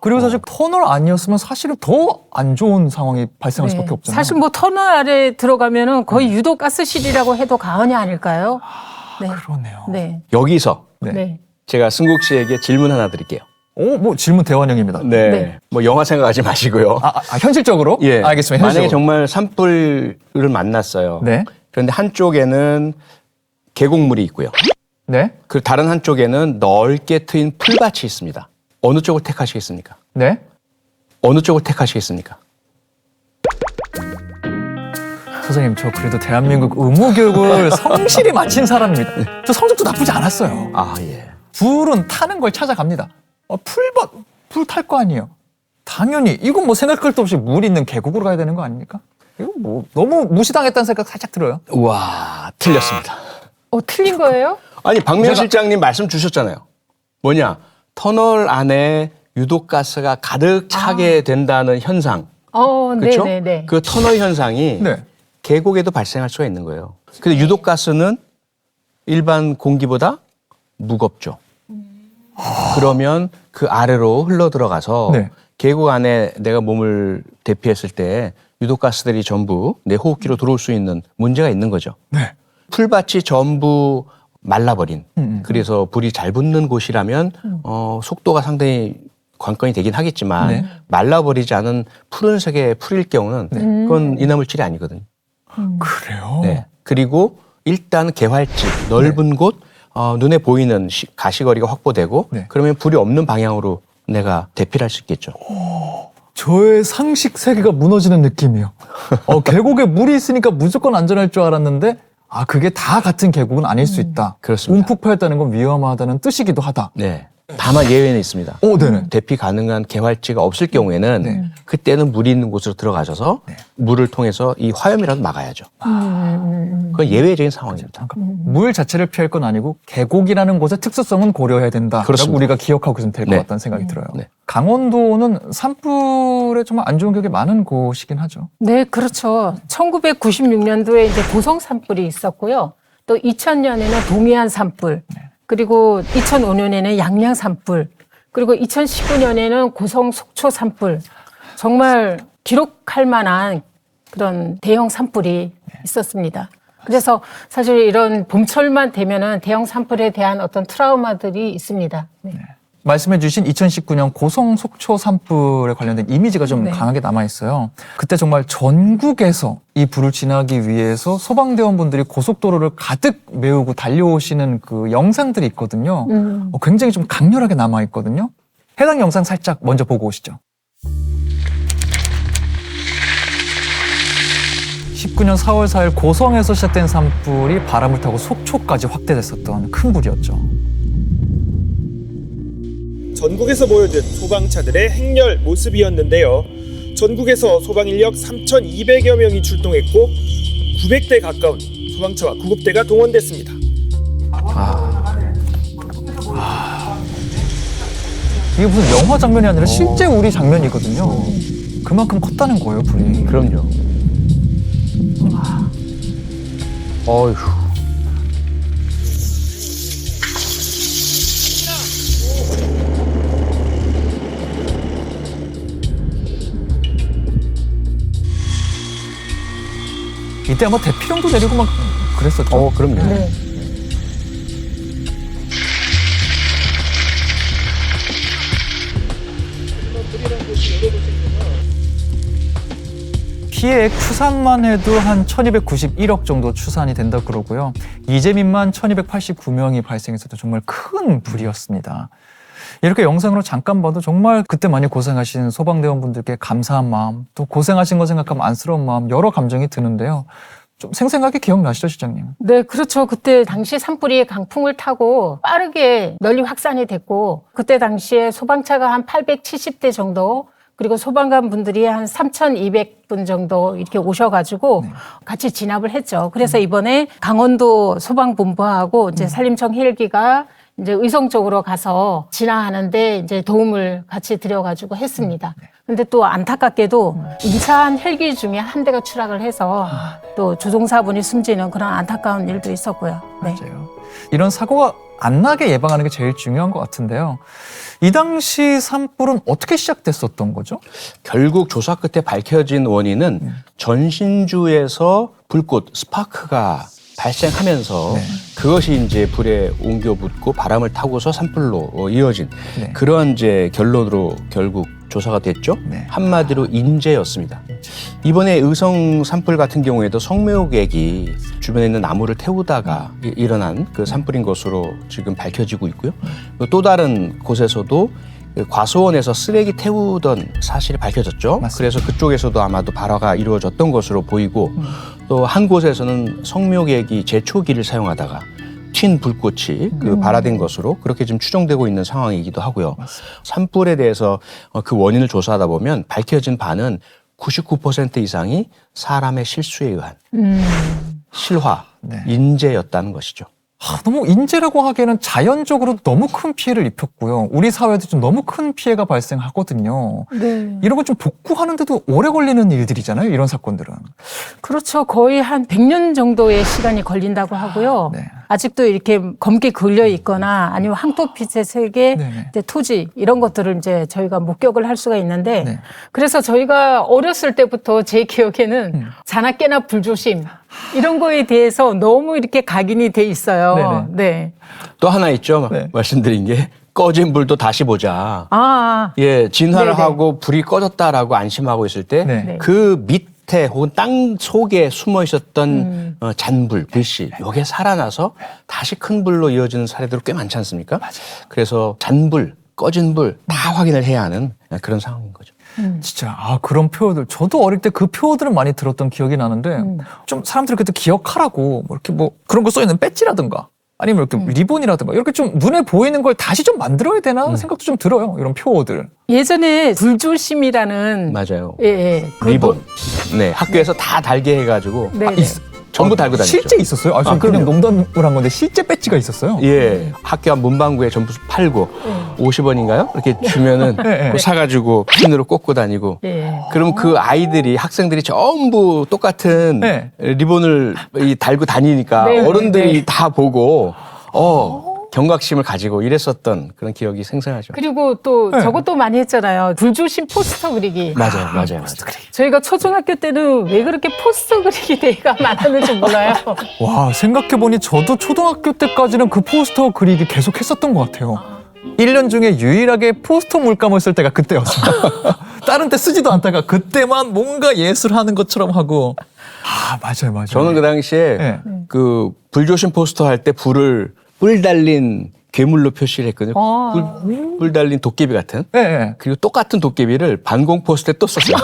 그리고 사실 터널 아니었으면 사실은 더 안 좋은 상황이 발생할 수밖에 없잖아요. 사실 뭐 터널 아래 들어가면은 거의 유도 가스실이라고 해도 과언이 아닐까요? 네. 그러네요. 네. 여기서 네. 네. 제가 승국 씨에게 질문 하나 드릴게요. 뭐 질문 대환영입니다. 네. 네. 뭐 영화 생각하지 마시고요. 현실적으로? 예. 알겠습니다. 만약에 현실적으로. 정말 산불을 만났어요. 네. 그런데 한쪽에는 계곡물이 있고요. 네. 그 다른 한쪽에는 넓게 트인 풀밭이 있습니다. 어느 쪽을 택하시겠습니까? 네. 어느 쪽을 택하시겠습니까? 선생님, 저 그래도 대한민국 의무교육을 성실히 마친 사람입니다. 저 성적도 나쁘지 않았어요. 예. 불은 타는 걸 찾아갑니다. 불 탈 거 아니에요. 당연히 이건 뭐 생각할 것도 없이 물 있는 계곡으로 가야 되는 거 아닙니까? 이거 뭐 너무 무시당했다는 생각 살짝 들어요. 우와, 틀렸습니다. 틀린 거예요? 아니, 박명 실장님 말씀 주셨잖아요. 뭐냐, 터널 안에 유독가스가 가득 차게 된다는 현상. 그렇죠? 네네네. 그 터널 현상이 네. 계곡에도 발생할 수가 있는 거예요. 근데 유독가스는 일반 공기보다 무겁죠. 그러면 그 아래로 흘러 들어가서 네. 계곡 안에 내가 몸을 대피했을 때 유독가스들이 전부 내 호흡기로 들어올 수 있는 문제가 있는 거죠. 네. 풀밭이 전부 말라버린 그래서 불이 잘 붙는 곳이라면 속도가 상당히 관건이 되긴 하겠지만 네. 말라버리지 않은 푸른색의 풀일 경우는 그건 인화물질이 아니거든요. 그래요? 네. 그리고 일단 개활집 넓은 곳 눈에 보이는 가시거리가 확보되고 네. 그러면 불이 없는 방향으로 내가 대피를 할 수 있겠죠. 저의 상식 세계가 무너지는 느낌이에요. 계곡에 물이 있으니까 무조건 안전할 줄 알았는데 그게 다 같은 계곡은 아닐 수 있다. 그렇습니다. 움푹 파였다는 건 위험하다는 뜻이기도 하다. 네. 다만 예외는 있습니다. 네네. 대피 가능한 개활지가 없을 경우에는 네. 그때는 물이 있는 곳으로 들어가셔서 물을 통해서 이 화염이라도 막아야죠. 그건 예외적인 상황입니다. 물 자체를 피할 건 아니고 계곡이라는 곳의 특수성은 고려해야 된다. 그렇습니다. 우리가 기억하고 있으면 될 것 네. 같다는 생각이 들어요. 네. 강원도는 산불에 정말 안 좋은 기억이 많은 곳이긴 하죠. 네, 그렇죠. 1996년도에 이제 고성 산불이 있었고요. 또 2000년에는 동해안 산불, 그리고 2005년에는 양양 산불, 그리고 2019년에는 고성 속초 산불. 정말 기록할 만한 그런 대형 산불이 있었습니다. 그래서 사실 이런 봄철만 되면은 대형 산불에 대한 어떤 트라우마들이 있습니다. 네. 말씀해 주신 2019년 고성 속초 산불에 관련된 이미지가 좀 강하게 남아있어요. 그때 정말 전국에서 이 불을 지나기 위해서 소방대원분들이 고속도로를 가득 메우고 달려오시는 그 영상들이 있거든요. 굉장히 좀 강렬하게 남아있거든요. 해당 영상 살짝 먼저 보고 오시죠. 19년 4월 4일 고성에서 시작된 산불이 바람을 타고 속초까지 확대됐었던 큰 불이었죠. 전국에서 보여준 소방차들의 행렬 모습이었는데요. 전국에서 소방 인력 3,200여 명이 출동했고 900대 가까운 소방차와 구급대가 동원됐습니다. 이게 무슨 영화 장면이 아니라 실제 우리 장면이거든요. 그만큼 컸다는 거예요, 불이. 그럼요. 어휴. 이때 아마 대피령도 내리고 막 그랬었죠. 그럼요. 네. 피해액 추산만 해도 한 1291억 정도 추산이 된다 그러고요. 이재민만 1289명이 발생했어도 정말 큰 불이었습니다. 이렇게 영상으로 잠깐 봐도 정말 그때 많이 고생하신 소방대원분들께 감사한 마음, 또 고생하신 거 생각하면 안쓰러운 마음, 여러 감정이 드는데요. 좀 생생하게 기억나시죠, 시장님? 네, 그렇죠. 그때 당시 산불이 강풍을 타고 빠르게 널리 확산이 됐고, 그때 당시에 소방차가 한 870대 정도, 그리고 소방관 분들이 한 3,200분 정도 이렇게 오셔가지고 같이 진압을 했죠. 그래서 이번에 강원도 소방본부하고 이제 산림청 헬기가 이제 의성적으로 가서 진화하는데 이제 도움을 같이 드려가지고 했습니다. 근데 또 안타깝게도 인천 헬기 중에 한 대가 추락을 해서 또 조종사분이 숨지는 그런 안타까운 일도 있었고요. 네. 맞아요. 이런 사고가 안 나게 예방하는 게 제일 중요한 것 같은데요. 이 당시 산불은 어떻게 시작됐었던 거죠? 결국 조사 끝에 밝혀진 원인은 전신주에서 불꽃, 스파크가 발생하면서 그것이 이제 불에 옮겨 붙고 바람을 타고서 산불로 이어진 그런 이제 결론으로 결국 조사가 됐죠. 한마디로 인재였습니다. 이번에 의성 산불 같은 경우에도 성묘객이 주변에 있는 나무를 태우다가 일어난 그 산불인 것으로 지금 밝혀지고 있고요. 또 다른 곳에서도 과수원에서 쓰레기 태우던 사실이 밝혀졌죠. 맞습니다. 그래서 그쪽에서도 아마도 발화가 이루어졌던 것으로 보이고 또 한 곳에서는 성묘객이 제초기를 사용하다가 튄 불꽃이 그 발화된 것으로 그렇게 지금 추정되고 있는 상황이기도 하고요. 맞습니다. 산불에 대해서 그 원인을 조사하다 보면 밝혀진 바는 99% 이상이 사람의 실수에 의한 실화, 인재였다는 것이죠. 너무 인재라고 하기에는 자연적으로 너무 큰 피해를 입혔고요. 우리 사회도 좀 너무 큰 피해가 발생하거든요. 네. 이런 걸 좀 복구하는데도 오래 걸리는 일들이잖아요. 이런 사건들은. 그렇죠. 거의 한 100년 정도의 시간이 걸린다고 하고요. 네. 아직도 이렇게 검게 걸려 있거나 아니면 황토빛의 세계, 네네. 이제 토지 이런 것들을 이제 저희가 목격을 할 수가 있는데 네. 그래서 저희가 어렸을 때부터 제 기억에는 자나 깨나 불조심 이런 거에 대해서 너무 이렇게 각인이 돼 있어요. 네. 또 하나 있죠. 네. 말씀드린 게 꺼진 불도 다시 보자. 아, 예, 진화를 네네. 하고 불이 꺼졌다라고 안심하고 있을 때 네. 그 밑에 혹은 땅 속에 숨어 있었던 잔불, 불씨, 요게 살아나서 다시 큰 불로 이어지는 사례들이 꽤 많지 않습니까? 맞아요. 그래서 잔불, 꺼진 불 다 확인을 해야 하는 그런 상황인 거죠. 진짜 그런 표현들 저도 어릴 때 그 표현들은 많이 들었던 기억이 나는데 좀 사람들이 그때 기억하라고 뭐 이렇게 뭐 그런 거 써 있는 배지라든가 아니면 이렇게 리본이라든가 이렇게 좀 눈에 보이는 걸 다시 좀 만들어야 되나 생각도 좀 들어요. 이런 표어들. 예전에 불조심이라는 맞아요. 예. 리본. 네, 학교에서 다 달게 해가지고 네네. 전부 달고 다녔죠. 실제 있었어요? 저는 그냥 농담을 한 건데 실제 배지가 있었어요. 예, 학교 앞 문방구에 전부 팔고 50원인가요? 이렇게 주면은 그거 사가지고 핀으로 꽂고 다니고. 예. 그럼 그 아이들이 학생들이 전부 똑같은 네. 리본을 달고 다니니까 네, 어른들이 네. 다 보고 경각심을 가지고 이랬었던 그런 기억이 생생하죠. 그리고 또 네. 저것도 많이 했잖아요. 불조심 포스터 그리기. 맞아요. 저희가 초중학교 때는 왜 그렇게 포스터 그리기 대회가 많았는지 몰라요. 와, 생각해보니 저도 초등학교 때까지는 그 포스터 그리기 계속 했었던 것 같아요. 1년 중에 유일하게 포스터 물감을 쓸 때가 그때였어요. 다른 때 쓰지도 않다가 그때만 뭔가 예술하는 것처럼 하고. 맞아요. 저는 그 당시에 네. 그 불조심 포스터 할 때 불을 뿔 달린 괴물로 표시를 했거든요. 뿔 달린 도깨비 같은. 네. 그리고 똑같은 도깨비를 반공 포스터에 또 썼어요.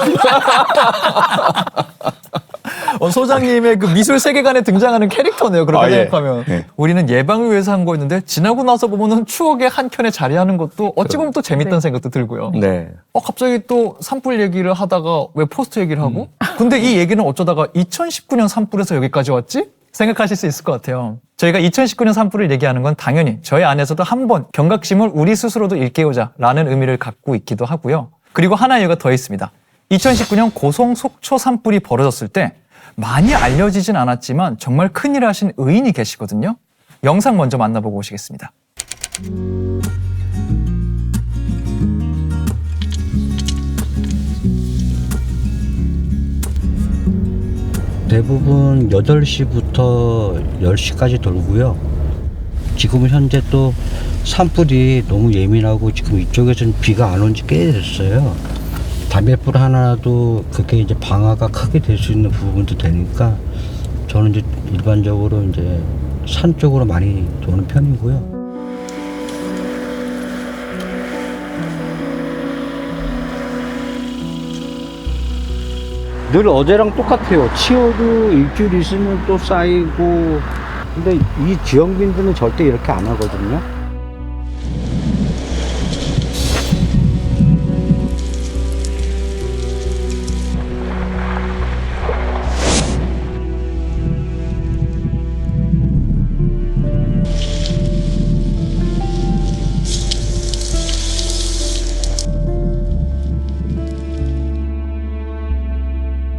소장님의 그 미술 세계관에 등장하는 캐릭터네요. 그렇게 예. 생각하면. 네. 우리는 예방을 위해서 한 거였는데 지나고 나서 보면은 추억의 한 켠에 자리하는 것도 어찌 보면 또 재밌다는 생각도 들고요. 네. 갑자기 또 산불 얘기를 하다가 왜 포스터 얘기를 하고? 근데 이 얘기는 어쩌다가 2019년 산불에서 여기까지 왔지? 생각하실 수 있을 것 같아요. 저희가 2019년 산불을 얘기하는 건 당연히 저희 안에서도 한번 경각심을 우리 스스로도 일깨우자라는 의미를 갖고 있기도 하고요. 그리고 하나 이유가 더 있습니다. 2019년 고성 속초 산불이 벌어졌을 때 많이 알려지진 않았지만 정말 큰일을 하신 의인이 계시거든요. 영상 먼저 만나보고 오시겠습니다. 대부분 8시부터 10시까지 돌고요. 지금 현재 또 산불이 너무 예민하고 지금 이쪽에서는 비가 안 온 지 꽤 됐어요. 담뱃불 하나도 그게 이제 방화가 크게 될 수 있는 부분도 되니까 저는 이제 일반적으로 이제 산 쪽으로 많이 도는 편이고요. 늘 어제랑 똑같아요. 치워도 일주일 있으면 또 쌓이고. 근데 이 지역민들은 절대 이렇게 안 하거든요.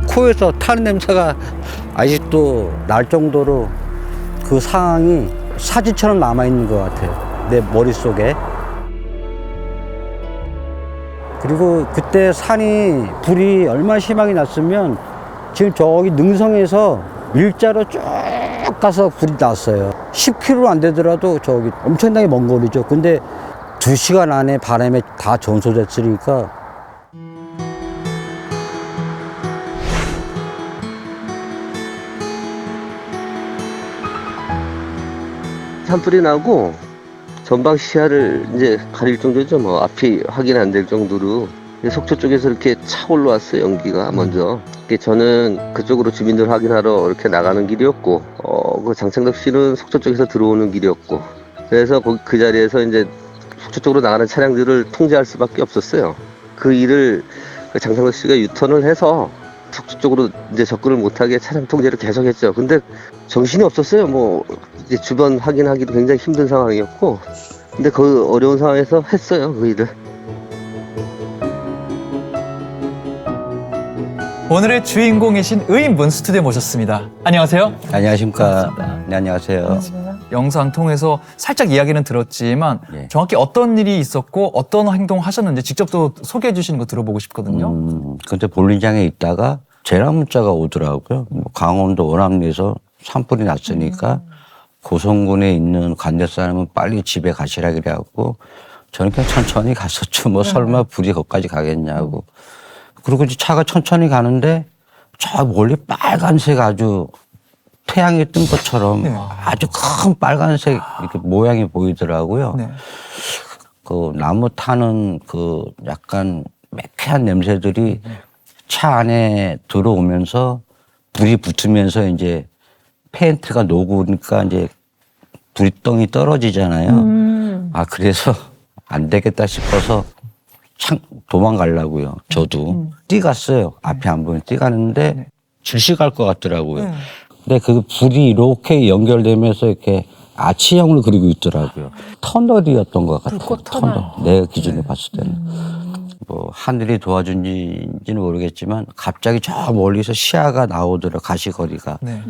코에서 타는 냄새가 아직도 날 정도로 그 상황이 사진처럼 남아있는 것 같아요. 내 머릿속에. 그리고 그때 산이 불이 얼마나 심하게 났으면 지금 저기 능성에서 일자로 쭉 가서 불이 났어요. 10km 안 되더라도 저기 엄청나게 먼 거리죠. 근데 2시간 안에 바람에 다 전소됐으니까 산불이 나고 전방 시야를 이제 가릴 정도죠. 뭐 앞이 확인 안 될 정도로 속초 쪽에서 이렇게 차 올라왔어요. 연기가 먼저. 저는 그쪽으로 주민들 확인하러 이렇게 나가는 길이었고, 그 장창덕 씨는 속초 쪽에서 들어오는 길이었고, 그래서 그 자리에서 이제 속초 쪽으로 나가는 차량들을 통제할 수밖에 없었어요. 그 일을 장창덕 씨가 유턴을 해서 속초 쪽으로 이제 접근을 못하게 차량 통제를 계속했죠. 근데 정신이 없었어요. 뭐 이제 주변 확인하기도 굉장히 힘든 상황이었고, 근데 그 어려운 상황에서 했어요. 그 일을. 오늘의 주인공이신 의인분 스튜디오에 모셨습니다. 안녕하세요. 안녕하십니까. 네, 안녕하세요. 영상 통해서 살짝 이야기는 들었지만 예. 정확히 어떤 일이 있었고 어떤 행동을 하셨는지 직접 또 소개해 주시는 거 들어보고 싶거든요. 근데 볼링장에 있다가 재난 문자가 오더라고요. 뭐 강원도 원암리에서 산불이 났으니까 고성군에 있는 관내 사람은 빨리 집에 가시라 그래갖고 저는 그냥 천천히 갔었죠. 뭐 설마 불이 거기까지 가겠냐고. 그리고 이제 차가 천천히 가는데 저 멀리 빨간색 아주 태양이 뜬 것처럼 아주 큰 빨간색 이렇게 모양이 보이더라고요. 네. 그 나무 타는 그 약간 매캐한 냄새들이 차 안에 들어오면서 불이 붙으면서 이제 페인트가 녹으니까 이제 불덩이 떨어지잖아요. 아, 그래서 안 되겠다 싶어서 도망가려고요. 저도 뛰갔어요. 앞이 안 보이면 뛰갔는데 질식할 것 같더라고요. 근데 그 불이 이렇게 연결되면서 이렇게 아치형을 그리고 있더라고요. 터널이었던 것 같아요. 불꽃 터널. 내 기준에 봤을 때는. 뭐 하늘이 도와준지는 모르겠지만 갑자기 저 멀리서 시야가 나오더라고요. 가시거리가. 네.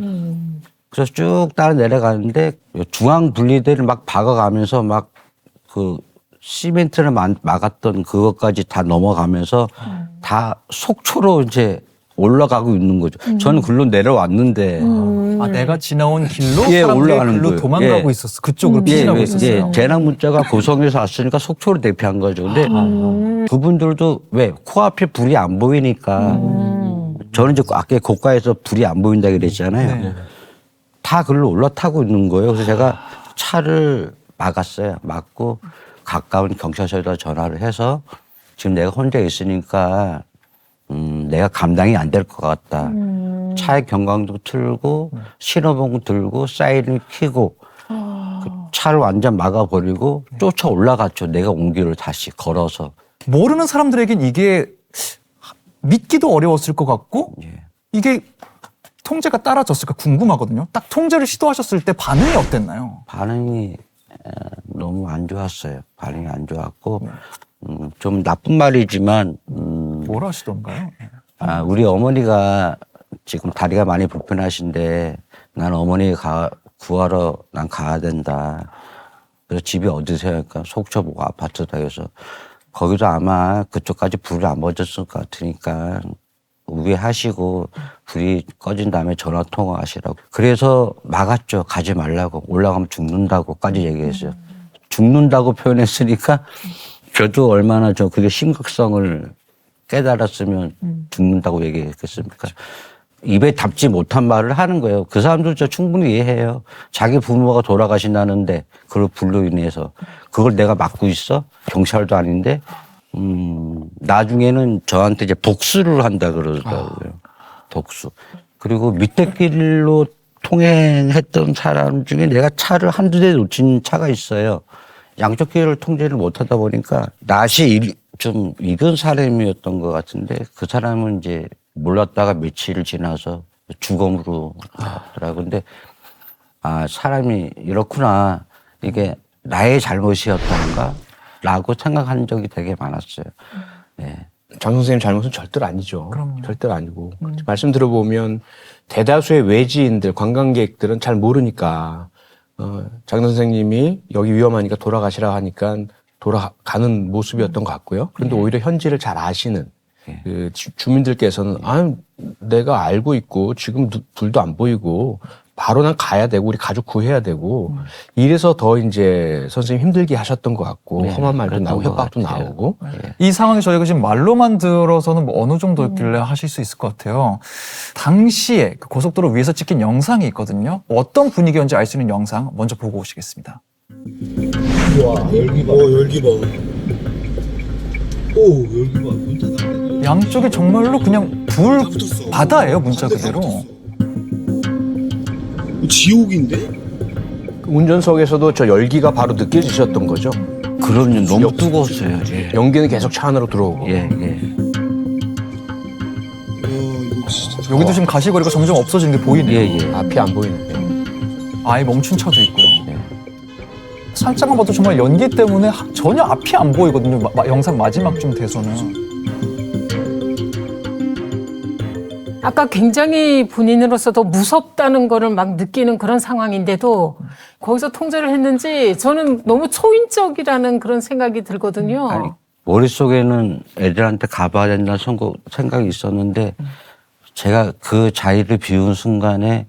그래서 쭉 따라 내려가는데 중앙 분리대를 막 박아가면서 막 그 시멘트를 막았던 그것까지 다 넘어가면서 다 속초로 이제 올라가고 있는 거죠. 저는 글로 내려왔는데 아, 내가 지나온 길로 예, 사람들이 올라가는 글로 거예요. 도망가고 예. 있었어. 그쪽으로 피신하고 있었어요. 재난 문자가 고성에서 왔으니까 속초로 대피한 거죠. 근데 그분들도 왜 코앞에 불이 안 보이니까 저는 이제 아까 고가에서 불이 안 보인다 그랬잖아요. 네. 다 글로 올라타고 있는 거예요. 그래서 제가 차를 막았어요. 막고 가까운 경찰서에다 전화를 해서 지금 내가 혼자 있으니까 내가 감당이 안 될 것 같다. 차에 경광등 틀고 신호봉 들고 사이렌을 켜고 그 차를 완전 막아버리고 쫓아 올라갔죠. 내가 온 길을 다시 걸어서. 모르는 사람들에겐 이게 믿기도 어려웠을 것 같고 이게 통제가 따라졌을까 궁금하거든요. 딱 통제를 시도하셨을 때 반응이 어땠나요? 반응이 너무 안 좋았어요. 반응이 안 좋았고 좀 나쁜 말이지만 뭘 하시던가요? 우리 어머니가 지금 다리가 많이 불편하신데 난 어머니 구하러 난 가야 된다. 그래서 집이 어디세요? 그러니까 속초보고 아파트다. 그래서 거기도 아마 그쪽까지 불이 안 번졌을 것 같으니까 우회하시고 불이 꺼진 다음에 전화 통화하시라고. 그래서 막았죠. 가지 말라고. 올라가면 죽는다고까지 얘기했어요. 죽는다고 표현했으니까 저도 얼마나 그게 심각성을 깨달았으면 죽는다고 얘기했겠습니까? 입에 담지 못한 말을 하는 거예요. 그 사람들 저 충분히 이해해요. 자기 부모가 돌아가신다는데 그걸 불로 인해서 그걸 내가 막고 있어? 경찰도 아닌데 나중에는 저한테 이제 복수를 한다 그러더라고요. 복수. 그리고 밑에 길로 통행했던 사람 중에 내가 차를 한두 대 놓친 차가 있어요. 양쪽 길을 통제를 못 하다 보니까 낯이 좀 익은 사람이었던 것 같은데 그 사람은 이제 몰랐다가 며칠 지나서 죽음으로 나왔더라고요. 근데 사람이 이렇구나. 이게 나의 잘못이었던가? 라고 생각한 적이 되게 많았어요. 네. 장 선생님 잘못은 절대로 아니죠. 그럼요. 절대로 아니고. 말씀 들어보면 대다수의 외지인들, 관광객들은 잘 모르니까 장 선생님이 여기 위험하니까 돌아가시라 하니까 돌아가는 모습이었던 것 같고요. 그런데 오히려 현지를 잘 아시는 그 주민들께서는 내가 알고 있고 지금 불도 안 보이고 바로 난 가야 되고 우리 가족 구해야 되고 이래서 더 이제 선생님 힘들게 하셨던 것 같고 험한 말도 나오고 협박도 나오고 이 상황이 저희가 지금 말로만 들어서는 뭐 어느 정도였길래 하실 수 있을 것 같아요. 당시에 그 고속도로 위에서 찍힌 영상이 있거든요. 어떤 분위기였는지 알 수 있는 영상 먼저 보고 오시겠습니다. 와 열기 봐. 열기 봐. 오 열기 봐. 문 닫았네. 양쪽에 정말로 그냥 불 붙었어. 바다예요, 문자 그대로. 지옥인데? 운전석에서도 저 열기가 바로 느껴지셨던 거죠. 그럼요. 너무 뜨거웠어요. 예. 연기는 계속 차 안으로 들어오고. 예. 이거 진짜. 여기도 지금 가시거리가 점점 없어지는 게 보이네요. 예. 앞이 안 보이는데. 아예 멈춘 차도 있고요. 살짝만 봐도 정말 연기 때문에 전혀 앞이 안 보이거든요. 영상 마지막쯤 돼서는. 아까 굉장히 본인으로서도 무섭다는 거를 막 느끼는 그런 상황인데도 거기서 통제를 했는지 저는 너무 초인적이라는 그런 생각이 들거든요. 아니, 머릿속에는 애들한테 가봐야 된다는 생각이 있었는데 제가 그 자리를 비운 순간에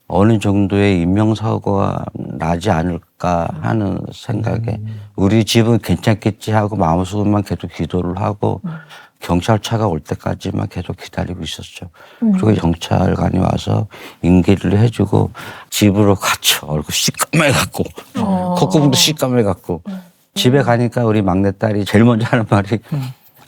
어느 정도의 인명사고가 나지 않을까 하는 생각에 우리 집은 괜찮겠지 하고 마음속으로만 계속 기도를 하고 경찰차가 올 때까지만 계속 기다리고 있었죠. 그리고 경찰관이 와서 인계를 해주고 집으로 갔죠. 얼굴 시꺼매갖고 콧구멍도 시꺼매갖고 집에 가니까 우리 막내딸이 제일 먼저 하는 말이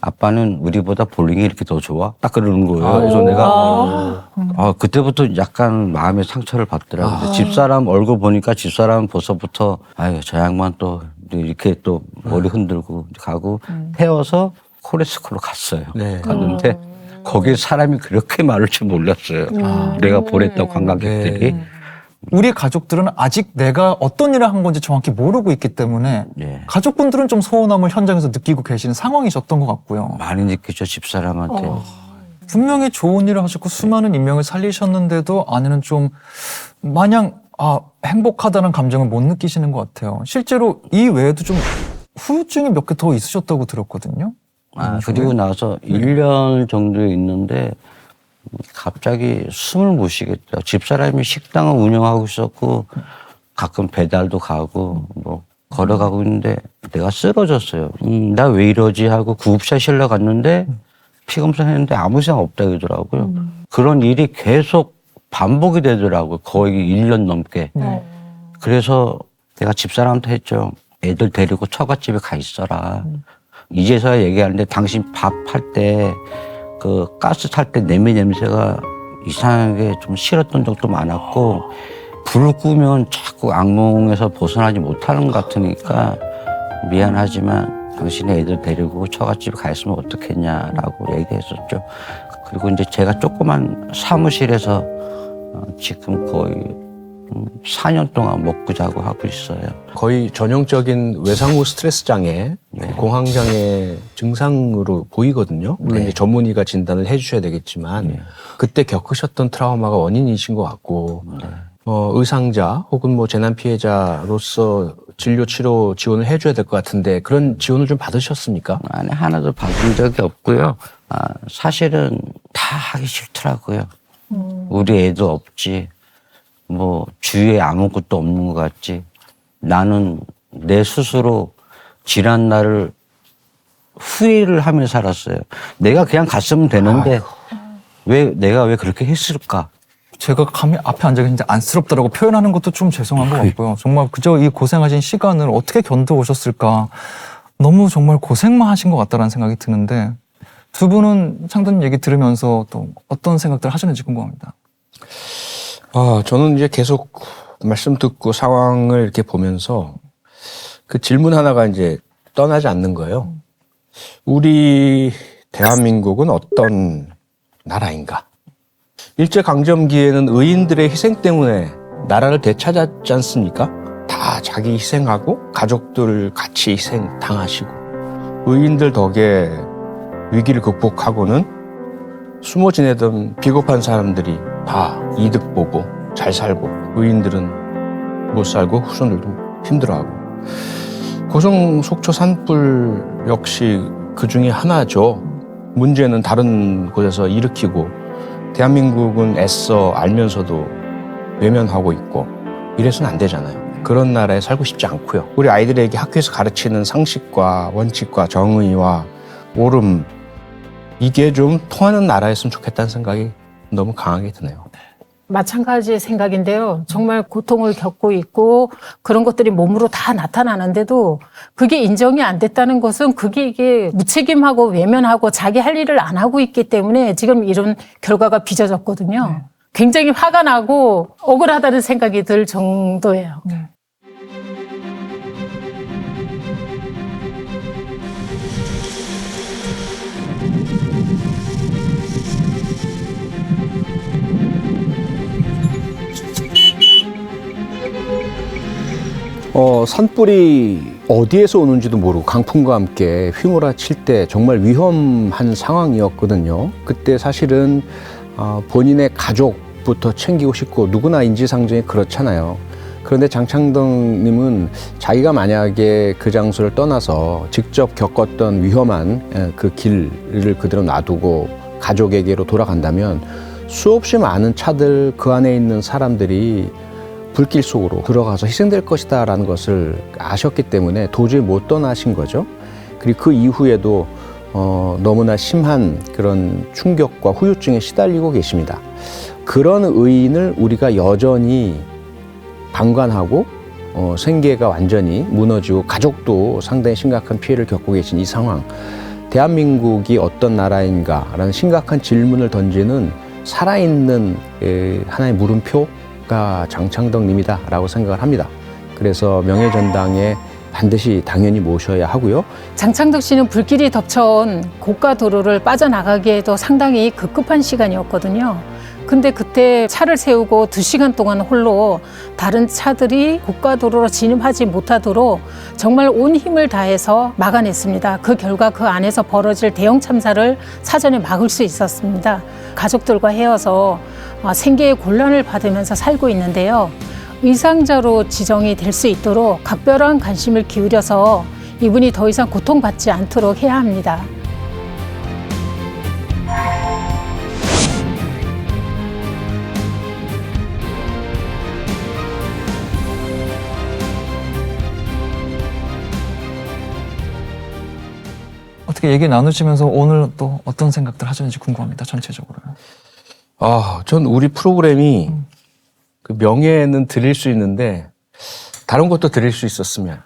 아빠는 우리보다 볼링이 이렇게 더 좋아? 딱 그러는 거예요. 그래서 내가 그때부터 약간 마음의 상처를 받더라고요. 근데 집사람 얼굴 보니까 집사람 벌써부터 아유 저 양반 또 이렇게 또 머리 흔들고 가고 태워서 코레스코로 갔어요. 네. 갔는데 거기에 사람이 그렇게 많을 줄 몰랐어요. 내가 보냈던 관광객들이. 우리 가족들은 아직 내가 어떤 일을 한 건지 정확히 모르고 있기 때문에 예. 가족분들은 좀 서운함을 현장에서 느끼고 계시는 상황이셨던 것 같고요. 많이 느끼죠, 집사람한테. 분명히 좋은 일을 하셨고 수많은 인명을 살리셨는데도 아내는 좀 마냥 행복하다는 감정을 못 느끼시는 것 같아요. 실제로 이 외에도 좀 후유증이 몇 개 더 있으셨다고 들었거든요. 그리고 나서 1년 정도 있는데 갑자기 숨을 못 쉬겠다. 집사람이 식당을 운영하고 있었고 가끔 배달도 가고 뭐 걸어가고 있는데 내가 쓰러졌어요. 나 왜 이러지 하고 구급차 실려 갔는데 피검사 했는데 아무 이상 없다 그러더라고요. 그런 일이 계속 반복이 되더라고요. 거의 1년 넘게. 그래서 내가 집사람한테 했죠. 애들 데리고 처갓집에 가 있어라. 이제서야 얘기하는데 당신 밥할 때 그 가스 탈 때 내미 냄새가 이상하게 좀 싫었던 적도 많았고 불을 끄면 자꾸 악몽에서 벗어나지 못하는 것 같으니까 미안하지만 당신의 애들 데리고 처갓집에 가 있으면 어떻겠냐라고 얘기했었죠. 그리고 이제 제가 조그만 사무실에서 지금 거의 4년 동안 먹고 자고 하고 있어요. 거의 전형적인 외상후 스트레스 장애, 공황장애 증상으로 보이거든요. 물론 이제 전문의가 진단을 해주셔야 되겠지만 그때 겪으셨던 트라우마가 원인이신 것 같고 의상자 혹은 뭐 재난 피해자로서 진료 치료 지원을 해줘야 될 것 같은데 그런 지원을 좀 받으셨습니까? 아니 하나도 받은 적이 없고요. 사실은 다 하기 싫더라고요. 우리 애도 없지. 뭐 주위에 아무것도 없는 것 같지. 나는 내 스스로 지난 날을 후회를 하며 살았어요. 내가 그냥 갔으면 되는데 내가 왜 그렇게 했을까? 제가 감히 앞에 앉아 계신데 안쓰럽다라고 표현하는 것도 좀 죄송한 것 같고요. 정말 그저 이 고생하신 시간을 어떻게 견뎌오셨을까. 너무 정말 고생만 하신 것 같다라는 생각이 드는데 두 분은 창도님 얘기 들으면서 또 어떤 생각들 하셨는지 궁금합니다. 저는 이제 계속 말씀 듣고 상황을 이렇게 보면서 그 질문 하나가 이제 떠나지 않는 거예요. 우리 대한민국은 어떤 나라인가? 일제강점기에는 의인들의 희생 때문에 나라를 되찾았지 않습니까? 다 자기 희생하고 가족들 같이 희생 당하시고 의인들 덕에 위기를 극복하고는 숨어 지내던 비겁한 사람들이 다 이득 보고 잘 살고 의인들은 못 살고 후손들도 힘들어하고 고성 속초 산불 역시 그 중에 하나죠. 문제는 다른 곳에서 일으키고 대한민국은 애써 알면서도 외면하고 있고 이래서는 안 되잖아요. 그런 나라에 살고 싶지 않고요. 우리 아이들에게 학교에서 가르치는 상식과 원칙과 정의와 옳음 이게 좀 통하는 나라였으면 좋겠다는 생각이 너무 강하게 드네요. 마찬가지 생각인데요. 정말 고통을 겪고 있고 그런 것들이 몸으로 다 나타나는데도 그게 인정이 안 됐다는 것은 이게 무책임하고 외면하고 자기 할 일을 안 하고 있기 때문에 지금 이런 결과가 빚어졌거든요. 굉장히 화가 나고 억울하다는 생각이 들 정도예요. 산불이 어디에서 오는지도 모르고 강풍과 함께 휘몰아칠 때 정말 위험한 상황이었거든요. 그때 사실은 본인의 가족부터 챙기고 싶고 누구나 인지상정이 그렇잖아요. 그런데 장창덕님은 자기가 만약에 그 장소를 떠나서 직접 겪었던 위험한 그 길을 그대로 놔두고 가족에게로 돌아간다면 수없이 많은 차들 그 안에 있는 사람들이 불길 속으로 들어가서 희생될 것이다라는 것을 아셨기 때문에 도저히 못 떠나신 거죠. 그리고 그 이후에도 너무나 심한 그런 충격과 후유증에 시달리고 계십니다. 그런 의인을 우리가 여전히 방관하고 생계가 완전히 무너지고 가족도 상당히 심각한 피해를 겪고 계신 이 상황, 대한민국이 어떤 나라인가라는 심각한 질문을 던지는 살아있는 하나의 물음표가 장창덕 님이다라고 생각을 합니다. 그래서 명예전당에 반드시 당연히 모셔야 하고요. 장창덕 씨는 불길이 덮쳐온 고가 도로를 빠져나가기에도 상당히 급급한 시간이었거든요. 근데 그때 차를 세우고 2시간 동안 홀로 다른 차들이 고가 도로로 진입하지 못하도록 정말 온 힘을 다해서 막아냈습니다. 그 결과 그 안에서 벌어질 대형 참사를 사전에 막을 수 있었습니다. 가족들과 헤어져 생계의 곤란을 받으면서 살고 있는데요. 의상자로 지정이 될 수 있도록 각별한 관심을 기울여서 이분이 더 이상 고통받지 않도록 해야 합니다. 어떻게 얘기 나누시면서 오늘 또 어떤 생각들 하셨는지 궁금합니다. 전체적으로요. 전 우리 프로그램이 그 명예는 드릴 수 있는데 다른 것도 드릴 수 있었으면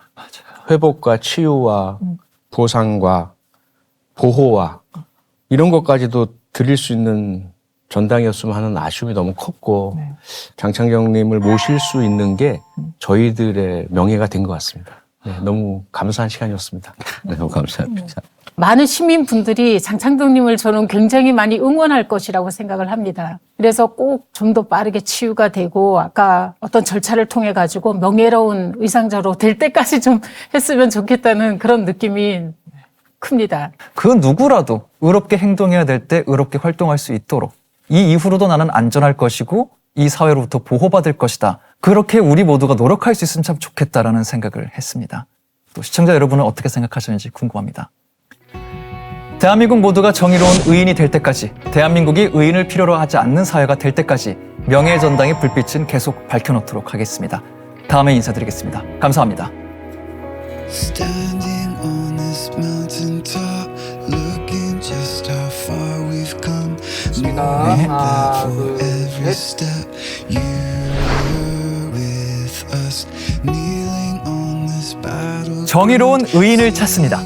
회복과 치유와 보상과 보호와 이런 것까지도 드릴 수 있는 전당이었으면 하는 아쉬움이 너무 컸고 장창정님을 모실 수 있는 게 저희들의 명예가 된 것 같습니다. 네, 너무 감사한 시간이었습니다. 너무 감사합니다. 많은 시민분들이 장창덕님을 저는 굉장히 많이 응원할 것이라고 생각을 합니다. 그래서 꼭 좀 더 빠르게 치유가 되고 아까 어떤 절차를 통해 가지고 명예로운 의상자로 될 때까지 좀 했으면 좋겠다는 그런 느낌이 큽니다. 그 누구라도 의롭게 행동해야 될 때 의롭게 활동할 수 있도록 이 이후로도 나는 안전할 것이고 이 사회로부터 보호받을 것이다. 그렇게 우리 모두가 노력할 수 있으면 참 좋겠다라는 생각을 했습니다. 또 시청자 여러분은 어떻게 생각하시는지 궁금합니다. 대한민국 모두가 정의로운 의인이 될 때까지, 대한민국이 의인을 필요로 하지 않는 사회가 될 때까지 명예의 전당의 불빛은 계속 밝혀놓도록 하겠습니다. 다음에 인사드리겠습니다. 감사합니다. Standing on this mountain top, looking just how far we've come. Knowing that for every step you were with us, kneeling on this battle. 정의로운 의인을 찾습니다.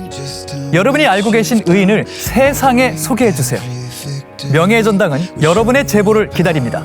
여러분이 알고 계신 의인을 세상에 소개해 주세요. 명예의 전당은 여러분의 제보를 기다립니다.